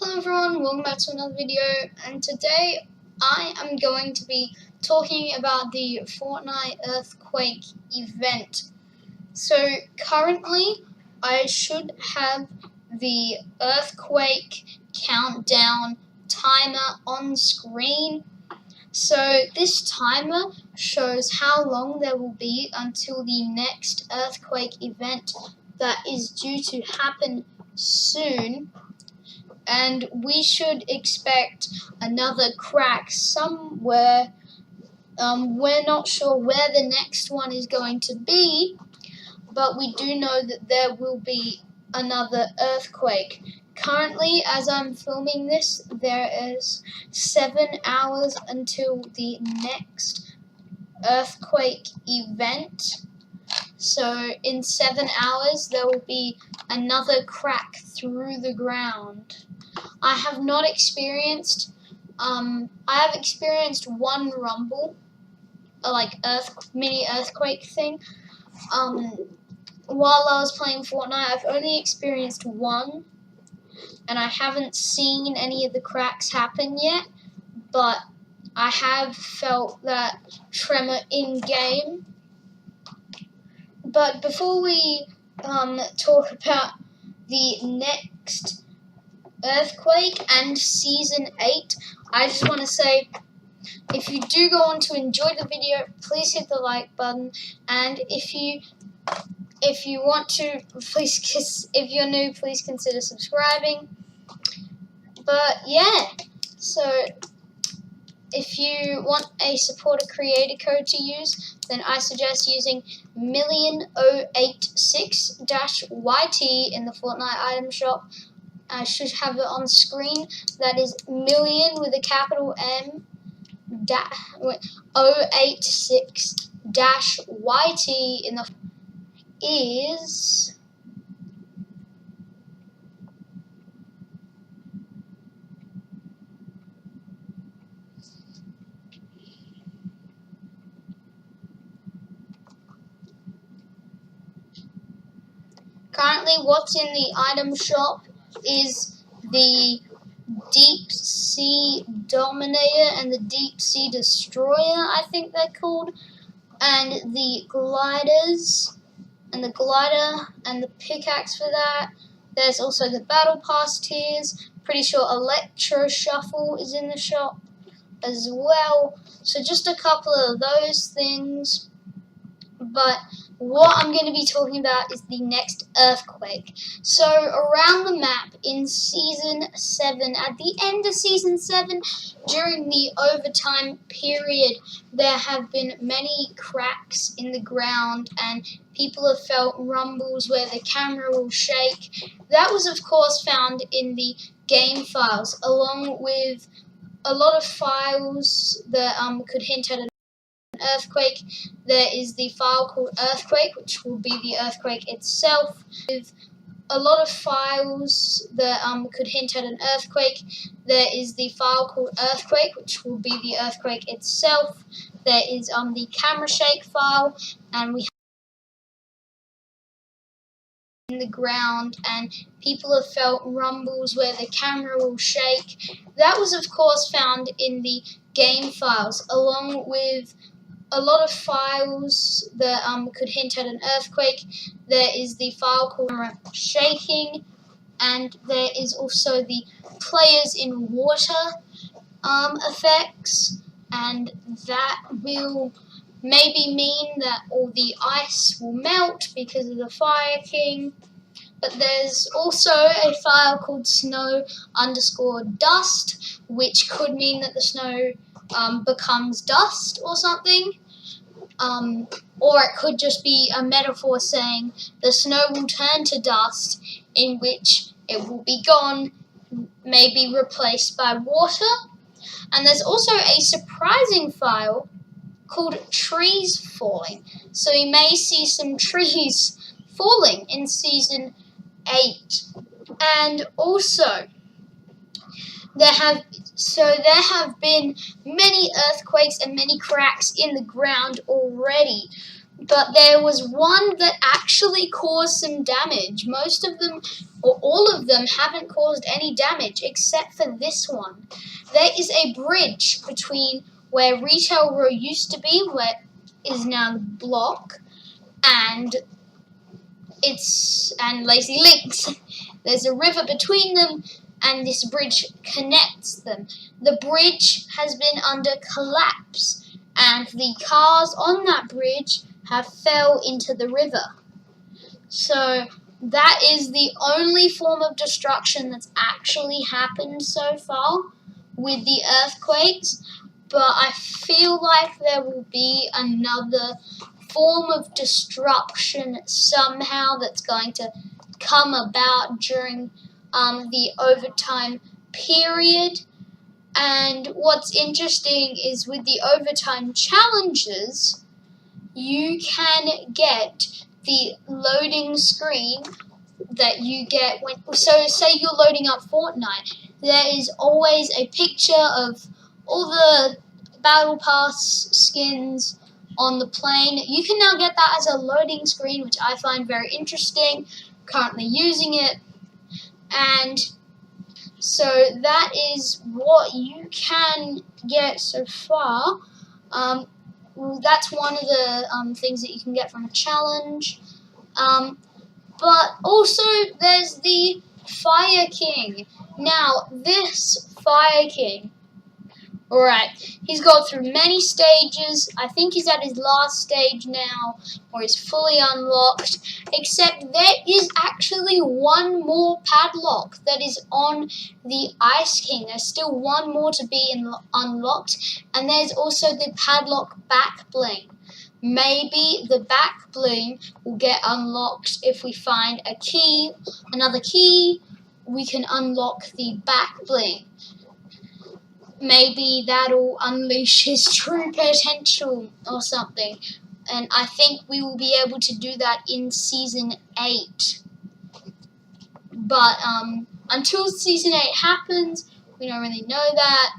Hello everyone, welcome back to another video, and today I am going to be talking about the Fortnite earthquake event. So currently I should have the earthquake countdown timer on screen. So this timer shows how long there will be until the next earthquake event that is due to happen soon. And we should expect another crack somewhere. We're not sure where the next one is going to be, but we do know that there will be another earthquake. Currently, as I'm filming this, there is 7 hours until the next earthquake event. So in 7 hours, there will be another crack through the ground. I have not experienced, I have experienced one rumble, mini earthquake thing. While I was playing Fortnite, I've only experienced one, and I haven't seen any of the cracks happen yet, but I have felt that tremor in-game. But before we talk about the next earthquake and Season 8, I just want to say, if you do go on to enjoy the video, please hit the like button, and if you want to, if you're new, please consider subscribing. But yeah, so if you want a supporter creator code to use, then I suggest using Million086-YT in the Fortnite item shop. I should have it on screen. That is million with a capital M 086-YT in the is currently what's in the item shop is the Deep Sea Dominator and the Deep Sea Destroyer, I think they're called, and the gliders, and the glider, and the pickaxe for that. There's also the Battle Pass tiers. Pretty sure Electro Shuffle is in the shop as well. So just a couple of those things. But what I'm going to be talking about is the next earthquake. So around the map in Season 7, at the end of Season 7, during the overtime period, there have been many cracks in the ground and people have felt rumbles where the camera will shake. That was of course found in the game files, along with a lot of files that could hint at an earthquake. There is the file called earthquake, which will be the earthquake itself, with a lot of files that could hint at an earthquake. There is the file called earthquake, which will be the earthquake itself. There is the camera shake file, and we have in the ground and people have felt rumbles where the camera will shake. That was of course found in the game files, along with a lot of files that could hint at an earthquake. There is the file called camera shaking, and there is also the players in water effects, and that will maybe mean that all the ice will melt because of the Fire King. But there's also a file called snow_dust, which could mean that the snow becomes dust or something. Or it could just be a metaphor saying the snow will turn to dust, in which it will be gone, maybe replaced by water. And there's also a surprising file called trees falling. So you may see some trees falling in Season 8. And also, there have been many earthquakes and many cracks in the ground already. but there was one that actually caused some damage. Most of them, or all of them, haven't caused any damage except for this one. There is a bridge between where Retail Row used to be, where is now the block, and Lazy Links. There's a river between them, and this bridge connects them. The bridge has been under collapse, and the cars on that bridge have fell into the river. So that is the only form of destruction that's actually happened so far with the earthquakes, but I feel like there will be another form of destruction somehow that's going to come about during the overtime period. And what's interesting is with the overtime challenges, you can get the loading screen that you get when, so say you're loading up Fortnite, there is always a picture of all the Battle Pass skins on the plane. You can now get that as a loading screen, which I find very interesting. Currently using it, and so that is what you can get so far. That's one of the things that you can get from a challenge. But also there's the Fire King. Now this Fire King, alright, he's gone through many stages. I think he's at his last stage now, or he's fully unlocked, except there is actually one more padlock that is on the Ice King. There's still one more to be unlocked, and there's also the padlock back bling. Maybe the back bling will get unlocked if we find a key, another key, we can unlock the back bling. Maybe that'll unleash his true potential or something. And I think we will be able to do that in Season 8. But until Season 8 happens, we don't really know that.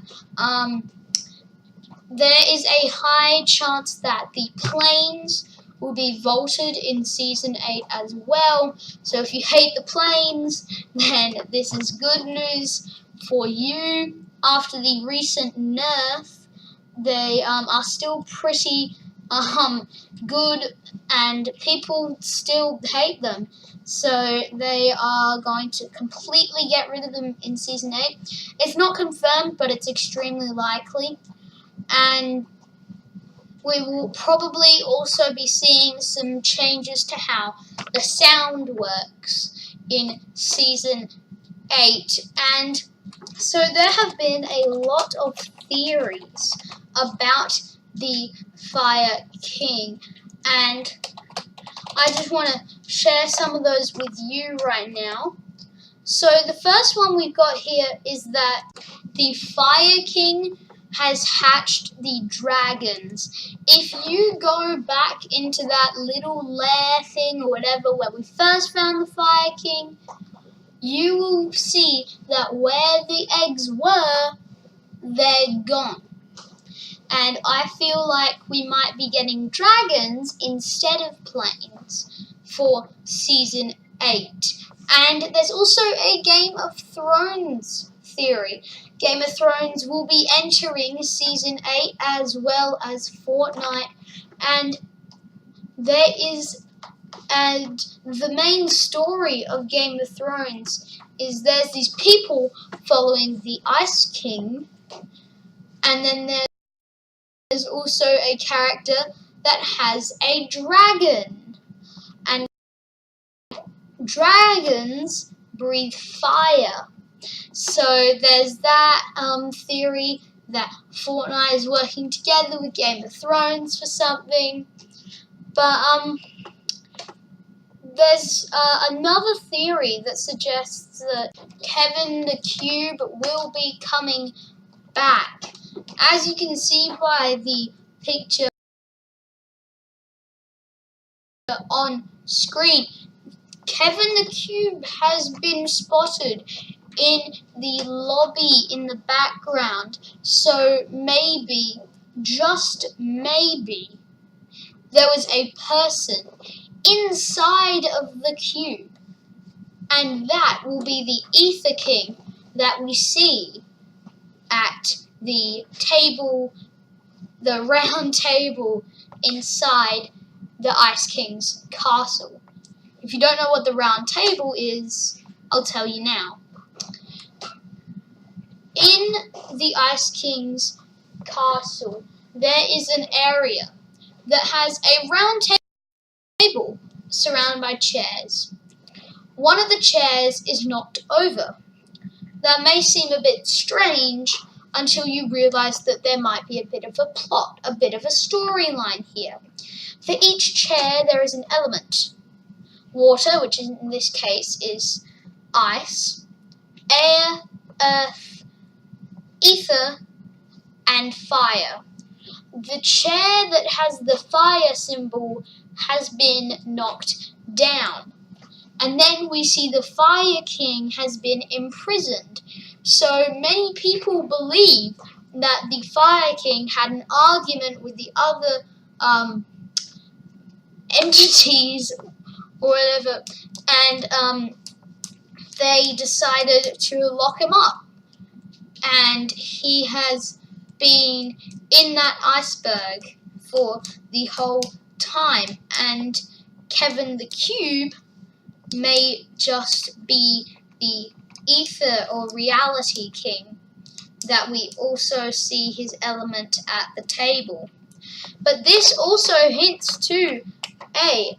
There is a high chance that the planes will be vaulted in Season 8 as well. So if you hate the planes, then this is good news for you. After the recent nerf, they are still pretty good, and people still hate them. So they are going to completely get rid of them in Season 8. It's not confirmed, but it's extremely likely. And we will probably also be seeing some changes to how the sound works in Season 8. And so there have been a lot of theories about the Fire King, and I just want to share some of those with you right now. So the first one we've got here is that the Fire King has hatched the dragons. If you go back into that little lair thing or whatever where we first found the Fire King, you will see that where the eggs were, they're gone. And I feel like we might be getting dragons instead of planes for Season 8. And there's also a Game of Thrones theory. Game of Thrones will be entering Season 8 as well as Fortnite. And there is... And the main story of Game of Thrones is there's these people following the Ice King, and then there's also a character that has a dragon. And dragons breathe fire. So there's that theory that Fortnite is working together with Game of Thrones for something. But there's another theory that suggests that Kevin the Cube will be coming back. As you can see by the picture on screen, Kevin the Cube has been spotted in the lobby in the background. So maybe, just maybe, there was a person inside of the cube. And that will be the Ether King that we see at the table, the round table inside the Ice King's castle. If you don't know what the round table is, I'll tell you now. In the Ice King's castle, there is an area that has a round table surrounded by chairs. One of the chairs is knocked over. That may seem a bit strange until you realize that there might be a bit of a plot, a bit of a storyline here. For each chair there is an element. Water, which in this case is ice, air, earth, ether, and fire. The chair that has the fire symbol has been knocked down. And then we see the Fire King has been imprisoned. So many people believe that the Fire King had an argument with the other entities or whatever, and they decided to lock him up. And he has been in that iceberg for the whole time. And Kevin the Cube may just be the Ether or Reality King that we also see his element at the table. But this also hints to a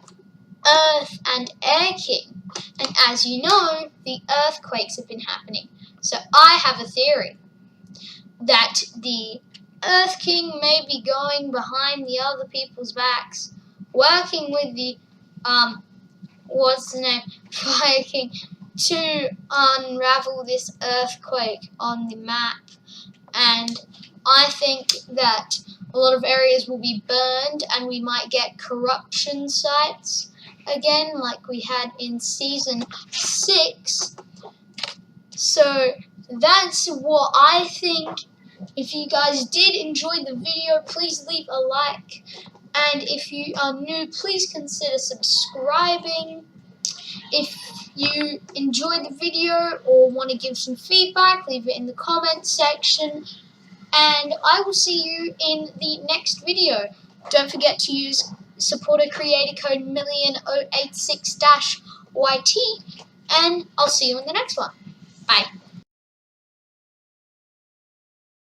Earth and Air King. And as you know, the earthquakes have been happening. So I have a theory that the Earth King may be going behind the other people's backs, working with the Fire King to unravel this earthquake on the map. And I think that a lot of areas will be burned and we might get corruption sites again like we had in Season 6. So that's what I think. If you guys did enjoy the video, please leave a like. And if you are new, please consider subscribing. If you enjoyed the video or want to give some feedback, leave it in the comment section. And I will see you in the next video. Don't forget to use supporter creator code MILLION086-YT. And I'll see you in the next one. Bye.